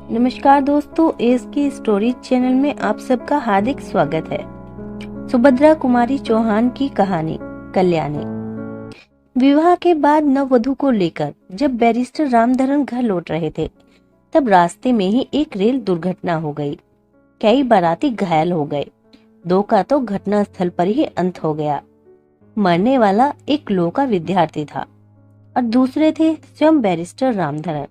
नमस्कार दोस्तों, एस की स्टोरी चैनल में आप सबका हार्दिक स्वागत है। सुभद्रा कुमारी चौहान की कहानी कल्याणी। विवाह के बाद नववधु को लेकर जब बैरिस्टर रामधरण घर लौट रहे थे, तब रास्ते में ही एक रेल दुर्घटना हो गई। कई बाराती घायल हो गए। दो का तो घटना स्थल पर ही अंत हो गया। मरने वाला एक लॉ का विद्यार्थी था और दूसरे थे स्वयं बैरिस्टर रामधरण।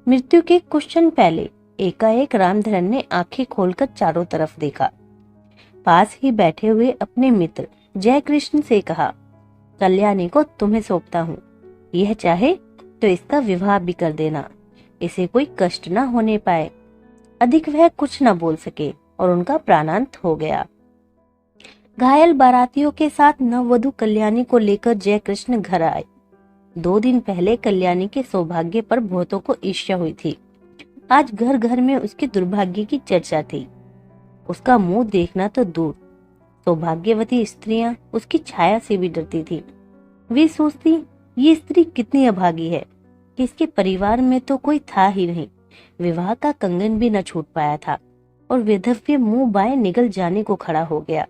मृत्यु के कुछ क्षण पहले एकाएक रामधरण ने आंखें खोलकर चारों तरफ देखा। पास ही बैठे हुए अपने मित्र जय कृष्ण से कहा, कल्याणी को तुम्हें सौंपता हूँ। यह चाहे तो इसका विवाह भी कर देना, इसे कोई कष्ट न होने पाए। अधिक वह कुछ न बोल सके और उनका प्राणांत हो गया। घायल बारातियों के साथ नववधु कल्याणी को लेकर जय कृष्ण घर आए। 2 दिन पहले कल्याणी के सौभाग्य पर बहुतों को ईर्ष्या हुई थी। आज घर घर में उसके दुर्भाग्य की चर्चा थी। उसका मुंह देखना तो दूर, सौभाग्यवती स्त्रियां उसकी छाया से भी डरती थी। वे सोचती, ये स्त्री कितनी अभागी है कि इसके परिवार में तो कोई था ही नहीं। विवाह का कंगन भी न छूट पाया था और वैधव्य मुंह बाएं निगल जाने को खड़ा हो गया।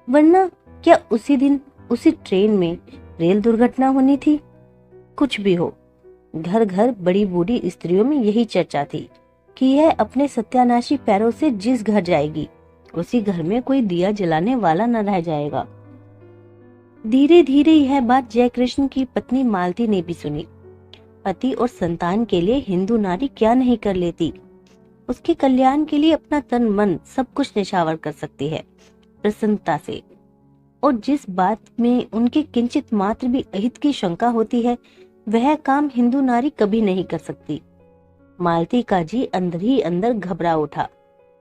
वरना क्या उसी दिन उसी ट्रेन में रेल दुर्घटना होनी थी? कुछ भी हो, घर घर बड़ी बूढ़ी स्त्रियों में यही चर्चा थी कि यह अपने सत्यानाशी पैरों से जिस घर जाएगी, उसी घर में कोई दिया जलाने वाला न रह जाएगा। धीरे धीरे यह बात जय कृष्ण की पत्नी मालती ने भी सुनी। पति और संतान के लिए हिंदू नारी क्या नहीं कर लेती। उसके कल्याण के लिए अपना तन मन सब कुछ निछावर कर सकती है प्रसन्नता से। और जिस बात में उनके किंचित मात्र भी अहित की शंका होती है, वह काम हिंदू नारी कभी नहीं कर सकती। मालती का जी अंदर ही अंदर घबरा उठा।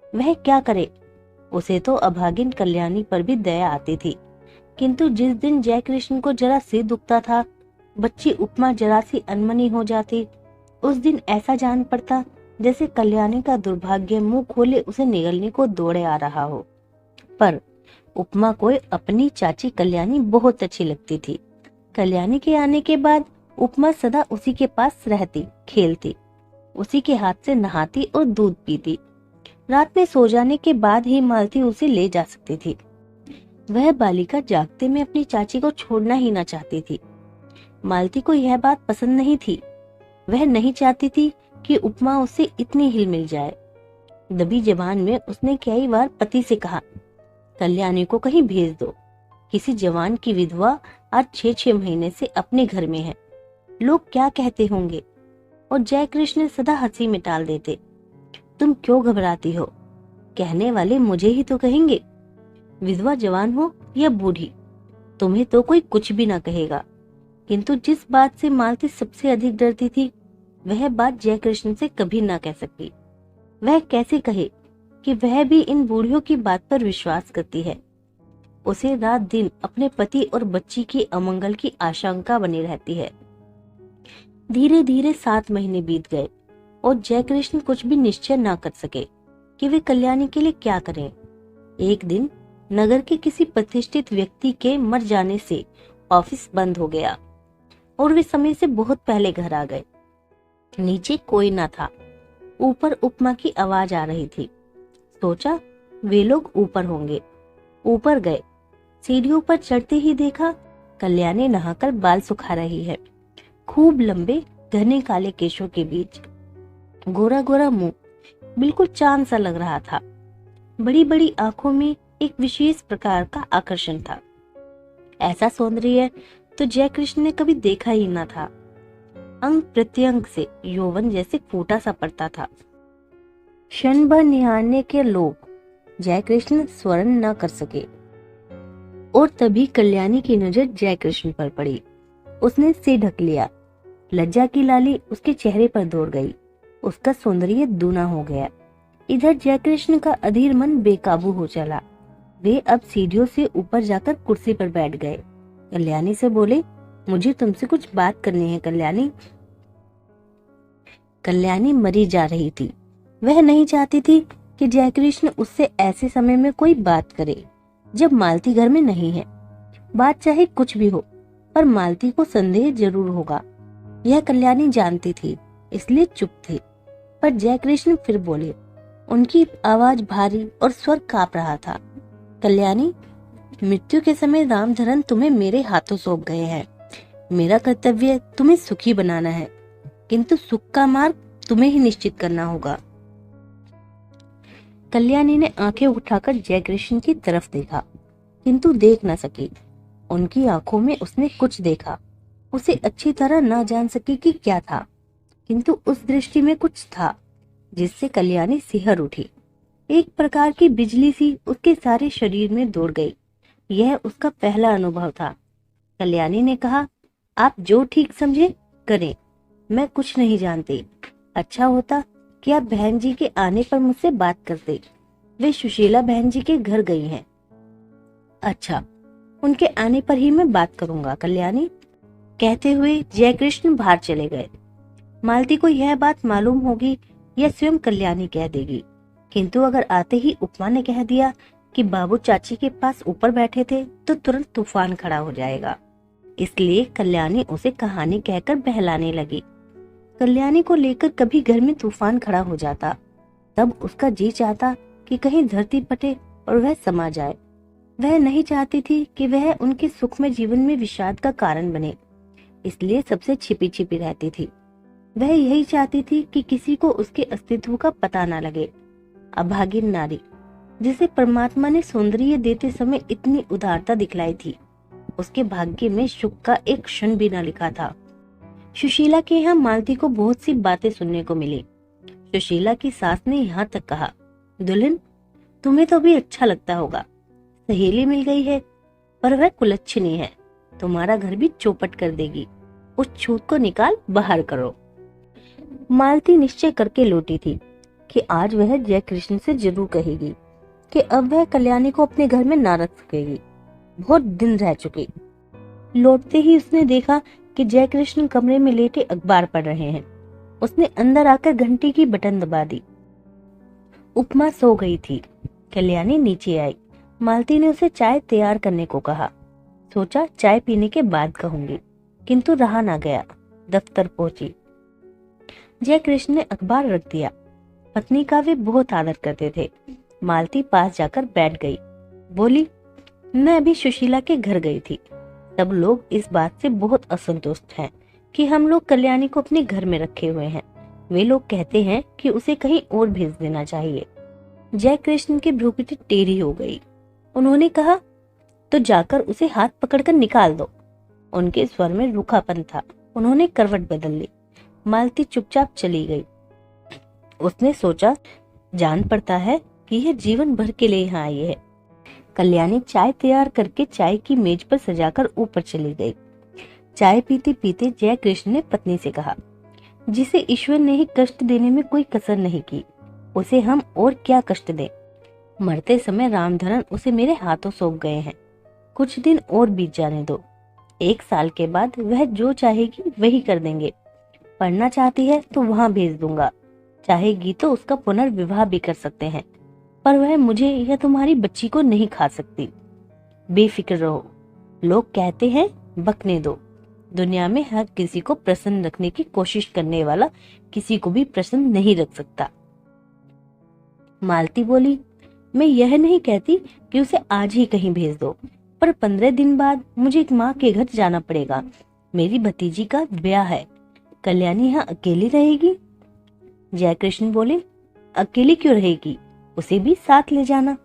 वह क्या करे? उसे तो अभागिन कल्याणी पर भी दया आती थी, किंतु जिस दिन जय कृष्ण को जरा सिर दुखता था, बच्ची उपमा जरा सी अनमनी हो जाती, उस दिन ऐसा जान पड़ता जैसे कल्याणी का दुर्भाग्य मुंह खोले उसे निगलने को दौड़े आ रहा हो। पर उपमा को अपनी चाची कल्याणी बहुत अच्छी लगती थी। कल्याणी के आने के बाद उपमा सदा उसी के पास रहती, खेलती, उसी के हाथ से नहाती और दूध पीती। रात में सो जाने के बाद ही मालती उसे ले जा सकती थी। वह बालिका जागते में अपनी चाची को छोड़ना ही ना चाहती थी। मालती को यह बात पसंद नहीं थी। वह नहीं चाहती थी कि उपमा उससे इतनी हिल मिल जाए। दबी जबान में उसने कई बार पति से कहा, कल्याणी को कहीं भेज दो। किसी जवान की विधवा आज 6-6 महीने से अपने घर में है, लोग क्या कहते होंगे। और जय कृष्ण सदा हंसी में टाल देते, तुम क्यों घबराती हो, कहने वाले मुझे ही तो कहेंगे। विधवा जवान हो या बूढ़ी, तुम्हें तो कोई कुछ भी ना कहेगा। किंतु जिस बात से मालती सबसे अधिक डरती थी, वह बात जय कृष्ण से कभी ना कह सकी। वह कैसे कहे कि वह भी इन बूढ़ियों की बात पर विश्वास करती है। उसे रात दिन अपने पति और बच्ची की अमंगल की आशंका बनी रहती है। धीरे धीरे 7 महीने बीत गए और जय कृष्ण कुछ भी निश्चय ना कर सके कि वे कल्याणी के लिए क्या करें। एक दिन नगर के किसी प्रतिष्ठित व्यक्ति के मर जाने से ऑफिस बंद हो गया और वे समय से बहुत पहले घर आ गए। नीचे कोई ना था, ऊपर उपमा की आवाज आ रही थी। सोचा वे लोग ऊपर होंगे। ऊपर गए। सीढ़ियों पर चढ़ते ही देखा कल्याणी नहाकर बाल सुखा रही है। खूब लंबे घने काले केशों के बीच गोरा गोरा मुंह बिल्कुल चांद सा लग रहा था। बड़ी बड़ी आंखों में एक विशेष प्रकार का आकर्षण था। ऐसा सौंदर्य तो जय कृष्ण ने कभी देखा ही न था। अंग प्रत्यंग से यौवन जैसे फूटा सा पड़ता था। क्षण भर निहारने के लोग जय कृष्ण स्वर्ण न कर सके और तभी कल्याणी की नजर जय कृष्ण पर पड़ी। उसने सिर ढक लिया। लज्जा की लाली उसके चेहरे पर दौड़ गई। उसका सौंदर्य दूना हो गया। इधर जय कृष्ण का अधीर मन बेकाबू हो चला। वे अब सीढ़ियों से ऊपर जाकर कुर्सी पर बैठ गए। कल्याणी से बोले, मुझे तुमसे कुछ बात करनी है कल्याणी। कल्याणी मरी जा रही थी। वह नहीं चाहती थी कि जय कृष्ण उससे ऐसे समय में कोई बात करे जब मालती घर में नहीं है। बात चाहे कुछ भी हो, पर मालती को संदेह जरूर होगा। यह कल्याणी जानती थी, इसलिए चुप थी। पर जयकृष्ण फिर बोले। उनकी आवाज भारी और स्वर कांप रहा था। कल्याणी, मृत्यु के समय रामधरन तुम्हें मेरे हाथों सौंप गए हैं। मेरा कर्तव्य तुम्हें सुखी बनाना है, किंतु सुख का मार्ग तुम्हें ही निश्चित करना होगा। कल्याणी ने आंखें उठाकर जयकृष्ण की तरफ देखा, किंतु देख न सकी। उनकी आंखों में उसने कुछ देखा। उसे अच्छी तरह न जान सकी कि क्या था, किंतु उस दृष्टि में कुछ था जिससे कल्याणी सिहर उठी। एक प्रकार की बिजली सी उसके सारे शरीर में दौड़ गई। यह उसका पहला अनुभव था। कल्याणी ने कहा, आप जो ठीक समझे करें, मैं कुछ नहीं जानती। अच्छा होता कि आप बहन जी के आने पर मुझसे बात करते। वे सुशीला बहन जी के घर गई हैं। अच्छा, उनके आने पर ही मैं बात करूंगा कल्याणी। कहते हुए जयकृष्ण बाहर चले गए। मालती को यह बात मालूम होगी या स्वयं कल्याणी कह देगी, किंतु अगर आते ही उपमा ने कह दिया कि बाबू चाची के पास ऊपर बैठे थे तो तुरंत तूफान खड़ा हो जाएगा। इसलिए कल्याणी उसे कहानी कहकर बहलाने लगी। कल्याणी को लेकर कभी घर में तूफान खड़ा हो जाता, तब उसका जी चाहता कि कहीं धरती फटे और वह समा जाए। वह नहीं चाहती थी कि वह उनके सुखमय जीवन में विषाद का कारण बने, इसलिए सबसे छिपी छिपी रहती थी। वह यही चाहती थी कि किसी को उसके अस्तित्व का पता न लगे। अभागिन नारी, जिसे परमात्मा ने सौंदर्य देते समय इतनी उदारता दिखलाई थी, उसके भाग्य में सुख का एक क्षण भी न लिखा था। सुशीला के यहाँ मालती को बहुत सी बातें सुनने को मिली। सुशीला की सास ने यहाँ तक कहा, दुल्हन, तुम्हें तो भी अच्छा लगता होगा। सहेली मिल गई है, पर वह कुलच्छनी है, तुम्हारा घर भी चौपट कर देगी। उस छूत को निकाल बाहर करो। मालती निश्चय करके लौटी थी कि आज वह जयकृष्ण से जरूर कहेगी कि अब वह कल्याणी को अपने घर में ना रख सकेगी। बहुत दिन रह चुके। लौटते ही उसने देखा कि जयकृष्ण कमरे में लेटे अखबार पढ़ रहे हैं। उसने अंदर आकर घंटी की बटन दबा दी। उपमा सो गई थी। कल्याणी नीचे आई। मालती ने उसे चाय तैयार करने को कहा। सोचा चाय पीने के बाद कहूंगी, किंतु रहा ना गया। दफ्तर पहुंची। जयकृष्ण ने अखबार रख दिया। पत्नी का वे बहुत आदर करते थे। मालती पास जाकर बैठ गई। बोली, मैं अभी सुशीला के घर गई थी। सब लोग इस बात से बहुत असंतुष्ट हैं कि हम लोग कल्याणी को अपने घर में रखे हुए हैं। वे लोग कहते हैं कि उसे कहीं और भेज देना चाहिए। जयकृष्ण की भ्रुकुटी टेढ़ी हो गई। उन्होंने कहा, तो जाकर उसे हाथ पकड़कर निकाल दो। उनके स्वर में रूखापन था। उन्होंने करवट बदल ली। मालती चुपचाप चली गई। उसने सोचा, जान पड़ता है कि यह जीवन भर के लिए यहाँ आई है। कल्याणी चाय तैयार करके चाय की मेज पर सजाकर ऊपर चली गई। चाय पीते पीते जयकृष्ण ने पत्नी से कहा, जिसे ईश्वर ने ही कष्ट देने में कोई कसर नहीं की, उसे हम और क्या कष्ट दें। मरते समय रामधरन उसे मेरे हाथों सौंप गए हैं। कुछ दिन और बीत जाने दो। 1 साल के बाद वह जो चाहेगी वही कर देंगे। पढ़ना चाहती है तो वहां भेज दूंगा। चाहेगी तो उसका पुनर्विवाह भी कर सकते हैं, पर वह मुझे या तुम्हारी बच्ची को नहीं खा सकती। बेफिक्र रहो। लोग कहते हैं बकने दो। दुनिया में हर किसी को प्रसन्न रखने की कोशिश करने वाला किसी को भी प्रसन्न नहीं रख सकता। मालती बोली, मैं यह नहीं कहती कि उसे आज ही कहीं भेज दो, पर 15 दिन बाद मुझे एक माँ के घर जाना पड़ेगा। मेरी भतीजी का ब्याह है। कल्याणी यहाँ अकेली रहेगी। जयकृष्ण बोले, अकेली क्यों रहेगी, उसे भी साथ ले जाना।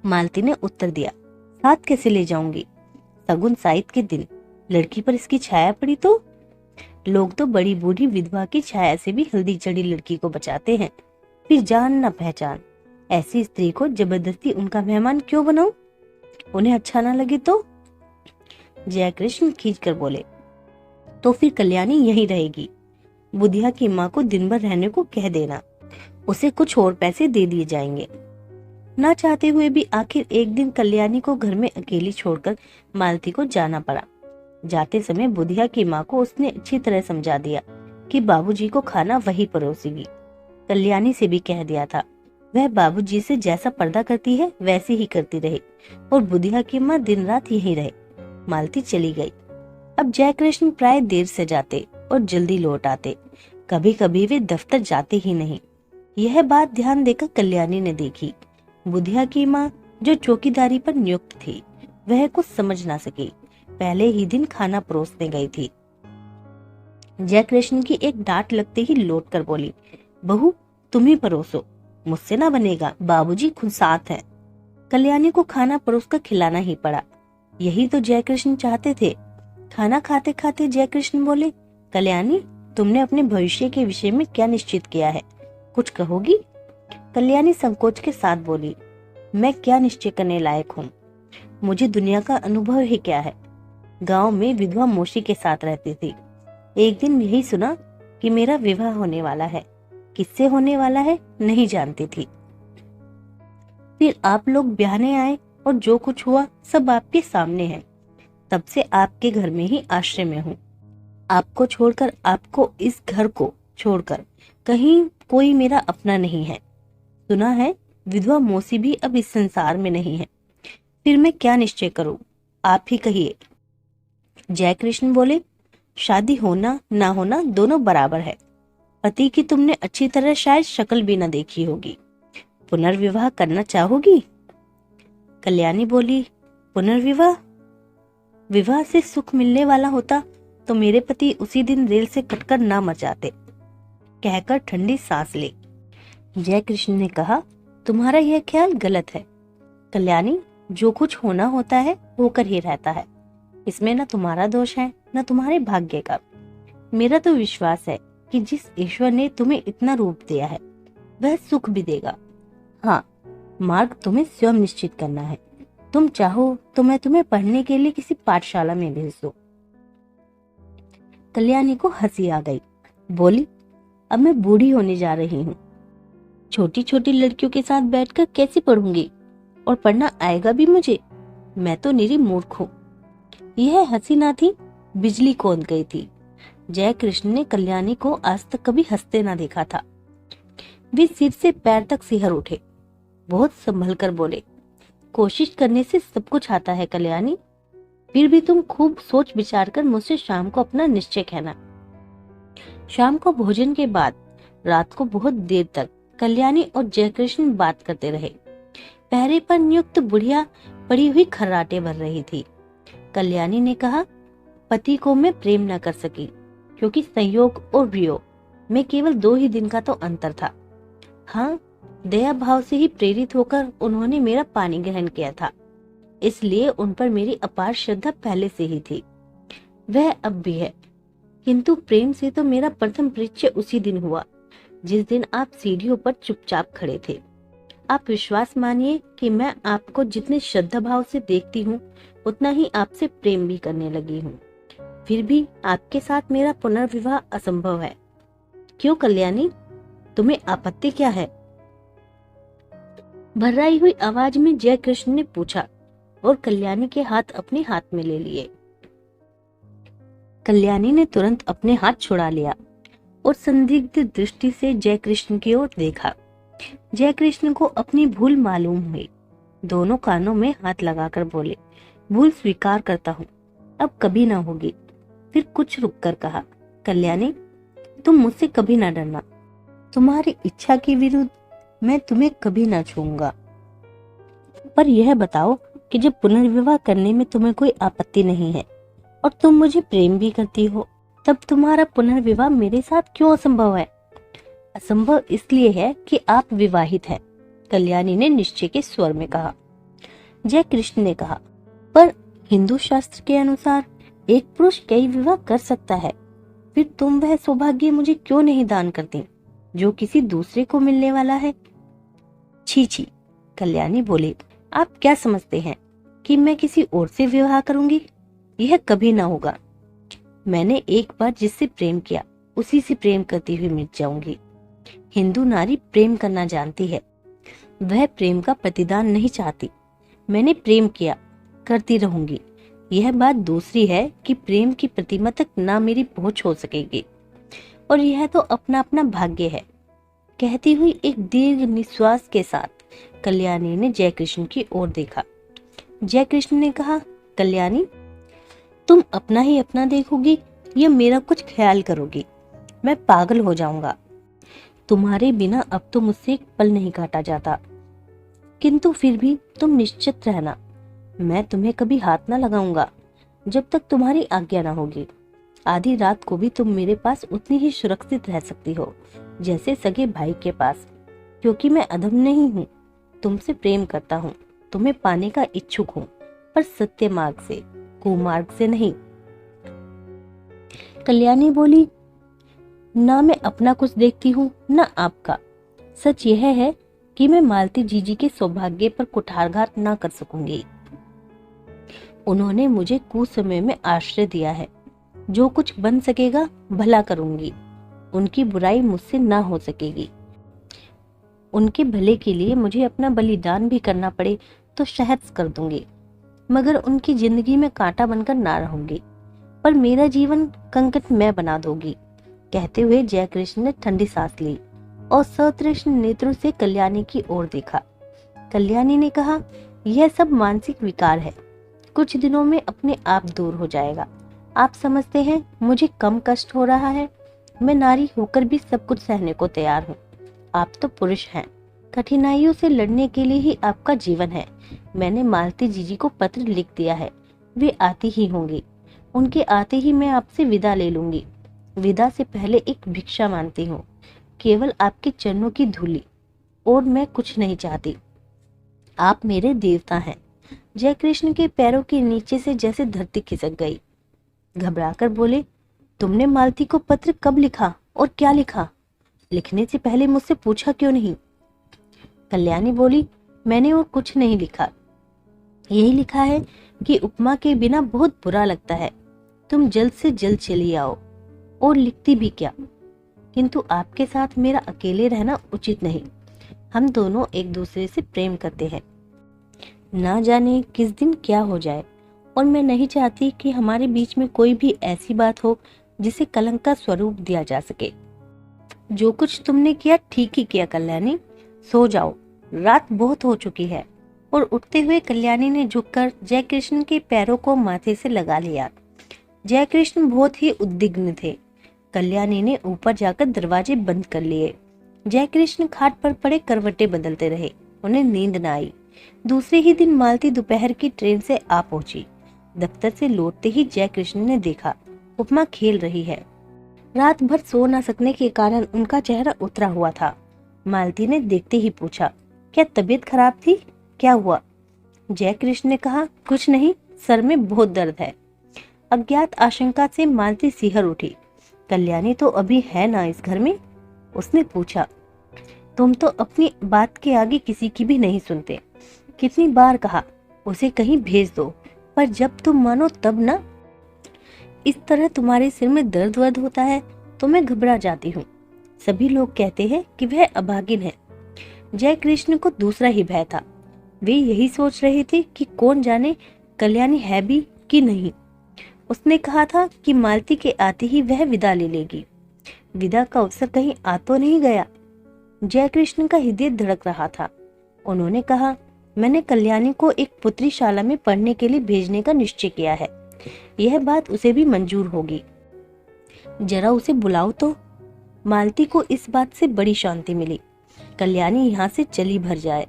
मालती ने उत्तर दिया, साथ कैसे ले जाऊंगी? सगुन साइत के दिन लड़की पर इसकी छाया पड़ी तो? लोग तो बड़ी बूढ़ी विधवा की छाया से भी हल्दी चढ़ी लड़की को बचाते हैं। फिर जान न पहचान, ऐसी स्त्री को जबरदस्ती उनका मेहमान क्यों बनाऊं? उन्हें अच्छा ना लगे तो? जयकृष्ण खींच कर बोले, तो फिर कल्याणी यहीं रहेगी। बुधिया की माँ को दिन भर रहने को कह देना। उसे कुछ और पैसे दे दिए जाएंगे। ना चाहते हुए भी आखिर एक दिन कल्याणी को घर में अकेली छोड़कर मालती को जाना पड़ा। जाते समय बुधिया की माँ को उसने अच्छी तरह समझा दिया कि बाबूजी को खाना वही परोसेगी। कल्याणी से भी कह दिया था, वह बाबूजी से जैसा पर्दा करती है वैसे ही करती रहे और बुधिया की माँ दिन रात यहीं रहे। मालती चली गई। अब जयकृष्ण प्राय देर से जाते और जल्दी लौट आते। कभी कभी वे दफ्तर जाते ही नहीं। यह बात ध्यान देकर कल्याणी ने देखी। बुधिया की माँ जो चौकीदारी पर नियुक्त थी, वह कुछ समझ ना सकी। पहले ही दिन खाना परोसने गई थी। जयकृष्ण की एक डांट लगते ही लौट कर बोली, बहू तुम ही परोसो, मुझसे ना बनेगा, बाबूजी खुद साथ हैं। कल्याणी को खाना परोसकर खिलाना ही पड़ा। यही तो जयकृष्ण चाहते थे। खाना खाते खाते जयकृष्ण बोले, कल्याणी तुमने अपने भविष्य के विषय में क्या निश्चित किया है, कुछ कहोगी? कल्याणी संकोच के साथ बोली, मैं क्या निश्चय करने लायक हूँ, मुझे दुनिया का अनुभव ही क्या है। गांव में विधवा मौसी के साथ रहती थी। एक दिन यही सुना कि मेरा विवाह होने वाला है। किससे होने वाला है नहीं जानती थी। फिर आप लोग ब्याहने आए और जो कुछ हुआ सब आपके सामने है। तब से आपके घर में ही आश्रय में हूँ। आपको छोड़कर, आपको इस घर को छोड़कर कहीं कोई मेरा अपना नहीं है। सुना है विधवा मौसी भी अब इस संसार में नहीं है। फिर मैं क्या निश्चय करूं, आप ही कहिए। जयकृष्ण बोले, शादी होना ना होना दोनों बराबर है। पति की तुमने अच्छी तरह शायद शक्ल भी न देखी होगी। पुनर्विवाह करना चाहोगी? कल्याणी बोली, पुनर्विवाह? विवाह से सुख मिलने वाला होता तो मेरे पति उसी दिन रेल से कटकर ना मर जाते। कहकर ठंडी सांस ले जयकृष्ण ने कहा, तुम्हारा यह ख्याल गलत है कल्याणी। जो कुछ होना होता है होकर ही रहता है। इसमें न तुम्हारा दोष है न तुम्हारे भाग्य का। मेरा तो विश्वास है कि जिस ईश्वर ने तुम्हें इतना रूप दिया है वह सुख भी देगा। हाँ, मार्ग तुम्हें स्वयं निश्चित करना है। तुम चाहो तो मैं तुम्हें पढ़ने के लिए किसी पाठशाला में भेज दूं। कल्याणी को हंसी आ गई। बोली, अब मैं बूढ़ी होने जा रही हूँ। छोटी छोटी लड़कियों के साथ बैठकर कैसे पढ़ूंगी, और पढ़ना आएगा भी मुझे? मैं तो निरी मूर्ख हूँ। यह हंसी ना थी, बिजली कौंध गई थी। जयकृष्ण ने कल्याणी को आज तक कभी हंसते ना देखा था। वे सिर से पैर तक सिहर उठे। बहुत संभल कर बोले, कोशिश करने से सब कुछ आता है कल्याणी। फिर भी तुम खूब सोच विचार कर मुझसे शाम को अपना निश्चय कहना। शाम को भोजन के बाद रात को बहुत देर तक कल्याणी और जयकृष्ण बात करते रहे। पहरे पर नियुक्त बुढ़िया पड़ी हुई खर्राटे भर रही थी। कल्याणी ने कहा, पति को मैं प्रेम न कर सकी क्योंकि संयोग और वियोग में केवल 2 ही दिन का तो अंतर था। हाँ, दया भाव से ही प्रेरित होकर उन्होंने मेरा पानी ग्रहण किया था, इसलिए उन पर मेरी अपार श्रद्धा पहले से ही थी। वह अब भी है, किंतु प्रेम से तो मेरा प्रथम परिचय उसी दिन हुआ जिस दिन आप सीढ़ियों पर चुपचाप खड़े थे। आप विश्वास मानिए कि मैं आपको जितने श्रद्धा भाव से देखती हूँ उतना ही आपसे प्रेम भी करने लगी हूँ। फिर भी आपके साथ मेरा पुनर्विवाह असंभव है। क्यों कल्याणी, तुम्हें आपत्ति क्या है? भर्राई हुई आवाज में जयकृष्ण ने पूछा और कल्याणी के हाथ अपने हाथ में ले लिए। कल्याणी ने तुरंत अपने हाथ छुड़ा लिया और संदिग्ध दृष्टि से जयकृष्ण की ओर देखा। जयकृष्ण को अपनी भूल मालूम हुई। दोनों कानों में हाथ लगाकर बोले, भूल स्वीकार करता हूँ, अब कभी ना होगी। फिर कुछ रुककर कहा, कल्याणी तुम मुझसे कभी ना डरना। तुम्हारी इच्छा के विरुद्ध मैं तुम्हें कभी ना छूऊंगा। पर यह बताओ कि जब पुनर्विवाह करने में तुम्हें कोई आपत्ति नहीं है और तुम मुझे प्रेम भी करती हो, तब तुम्हारा पुनर्विवाह मेरे साथ क्यों असंभव है? असंभव इसलिए है कि आप विवाहित हैं, कल्याणी ने निश्चय के स्वर में कहा। जयकृष्ण ने कहा, पर हिंदू शास्त्र के अनुसार एक पुरुष कई विवाह कर सकता है। फिर तुम वह सौभाग्य मुझे क्यों नहीं दान करती जो किसी दूसरे को मिलने वाला है? छी छी, कल्याणी बोली, आप क्या समझते हैं कि मैं किसी और से विवाह करूंगी? यह कभी ना होगा। मैंने एक बार जिससे प्रेम किया उसी से प्रेम करती हुई मिट जाऊंगी। हिंदू नारी प्रेम करना जानती है, वह प्रेम का प्रतिदान नहीं चाहती। मैंने प्रेम किया, करती रहूंगी। यह बात दूसरी है कि प्रेम की प्रतिमा तक ना मेरी पहुंच हो सकेगी, और यह तो अपना अपना भाग्य है। कहती हुई एक दीर्घ निश्वास के साथ कल्याणी ने जयकृष्ण की ओर देखा। जयकृष्ण ने कहा, कल्याणी तुम अपना ही अपना देखोगी या मेरा कुछ ख्याल करोगी? मैं पागल हो जाऊंगा। तुम्हारे बिना अब तो मुझसे एक पल नहीं काटा जाता, किंतु फिर भी तुम निश्चित रहना, मैं तुम्हें कभी हाथ ना लगाऊंगा जब तक तुम्हारी आज्ञा ना होगी। आधी रात को भी तुम मेरे पास उतनी ही सुरक्षित रह सकती हो जैसे सगे भाई के पास, क्योंकि मैं अधम नहीं हूँ, तुमसे प्रेम करता हूँ, तुम्हें पाने का इच्छुक हूँ, पर सत्य मार्ग से, कुमार्ग से नहीं। कल्याणी बोली, ना मैं अपना कुछ देखती हूँ ना आपका। सच यह है कि मैं मालती जीजी के सौभाग्य पर कुठारघात ना कर सकूंगी। उन्होंने मुझे कुसमय में आश्रय दिया है, जो कुछ बन सकेगा भला करूंगी, उनकी बुराई मुझसे ना हो सकेगी। उनके भले के लिए मुझे अपना बलिदान भी करना पड़े तो सहज कर दूंगी, मगर उनकी जिंदगी में कांटा बनकर ना रहूंगी, पर मेरा जीवन कंकट मैं बना दोगी। कहते हुए जयकृष्ण ने ठंडी सांस ली और सतृष्ण नेत्रों से कल्याणी की ओर देखा। कल्याणी ने कहा, यह सब मानसिक विकार है, कुछ दिनों में अपने आप दूर हो जाएगा। आप समझते हैं मुझे कम कष्ट हो रहा है, मैं नारी होकर भी सब कुछ सहने को तैयार हूँ। आप तो पुरुष हैं, कठिनाइयों से लड़ने के लिए ही आपका जीवन है। मैंने मालती जीजी को पत्र लिख दिया है, वे आती ही होंगी, उनके आते ही मैं आपसे विदा ले लूंगी। विदा से पहले एक भिक्षा मांगती हूँ, केवल आपके चरणों की धूली, और मैं कुछ नहीं चाहती। आप मेरे देवता हैं। जयकृष्ण के पैरों के नीचे से जैसे धरती खिसक गई। घबराकर बोले, तुमने मालती को पत्र कब लिखा और क्या लिखा? लिखने से पहले मुझसे पूछा क्यों नहीं? कल्याणी बोली, मैंने और कुछ नहीं लिखा, यही लिखा है कि उपमा के बिना बहुत बुरा लगता है, तुम जल्द से जल्द चली आओ। और लिखती भी क्या, किंतु आपके साथ मेरा अकेले रहना उचित नहीं, हम दोनों एक दूसरे से प्रेम करते हैं, ना जाने किस दिन क्या हो जाए, और मैं नहीं चाहती कि हमारे बीच में कोई भी ऐसी बात हो जिसे कलंक का स्वरूप दिया जा सके। जो कुछ तुमने किया ठीक ही किया कल्याणी, सो जाओ, रात बहुत हो चुकी है। और उठते हुए कल्याणी ने झुककर जयकृष्ण के पैरों को माथे से लगा लिया। जयकृष्ण बहुत ही उद्विग्न थे। कल्याणी ने ऊपर जाकर दरवाजे बंद कर लिए। जयकृष्ण खाट पर पड़े करवटें बदलते रहे, उन्हें नींद न आई। दूसरे ही दिन मालती दोपहर की ट्रेन से आ पहुंची। दफ्तर से लौटते ही जयकृष्ण ने देखा उपमा खेल रही है। रात भर सो न सकने के कारण उनका चेहरा उतरा हुआ था। मालती ने देखते ही पूछा, क्या तबीयत खराब थी, क्या हुआ? जयकृष्ण ने कहा, कुछ नहीं, सर में बहुत दर्द है। अज्ञात आशंका से मालती सिहर उठी। कल्याणी तो अभी है ना इस घर में? उसने पूछा। तुम तो अपनी बात के आगे किसी की भी नहीं सुनते। कितनी बार कहा उसे कहीं भेज दो, पर जब तुम मानो तब ना। इस तरह तुम्हारे सिर में दर्द वर्द होता है तो मैं घबरा जाती हूँ। सभी लोग कहते हैं कि वह अभागिन है। जयकृष्ण को दूसरा ही भय था। वे यही सोच रहे थे कि कौन जाने कल्याणी है भी कि नहीं। उसने कहा था कि मालती के आते ही वह विदा ले लेगी। विदा का अवसर कहीं आ तो नहीं गया? जयकृष्ण का हृदय धड़क रहा था। उन्होंने कहा, मैंने कल्याणी को एक पुत्रीशाला में पढ़ने के लिए भेजने का निश्चय किया है। यह बात उसे भी मंजूर होगी। जरा उसे बुलाओ तो। मालती को इस बात से बड़ी शांति मिली। कल्याणी यहाँ से चली भर जाए,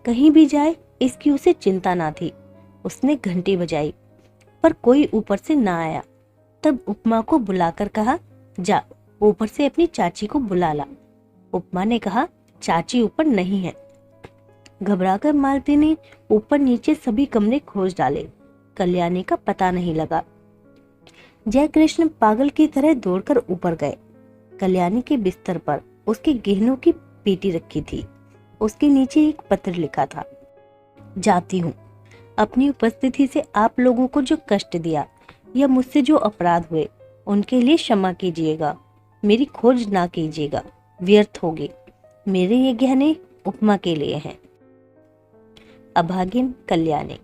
कहीं भी जाए, इसकी उसे चिंता ना थी। उसने घंटी बजाई, पर कोई ऊपर से ना आया। तब उपमा को बुलाकर कहा, जा ऊपर से अपनी चाची को बुला ला। उपमा ने कहा, चाची ऊपर नहीं है। घबराकर मालती ने ऊपर नीचे सभी कमरे खोज डाले, कल्याणी का पता नहीं लगा। जयकृष्ण पागल की तरह दौड़कर ऊपर गए। कल्याणी के बिस्तर पर उसके गहनों की पेटी रखी थी। उसके नीचे एक पत्र लिखा था, जाती हूँ। अपनी उपस्थिति से आप लोगों को जो कष्ट दिया या मुझसे जो अपराध हुए उनके लिए क्षमा कीजिएगा। मेरी खोज ना कीजिएगा, व्यर्थ होगी। मेरे ये गहने उपमा के लिए हैं। अभागिन कल्याणी।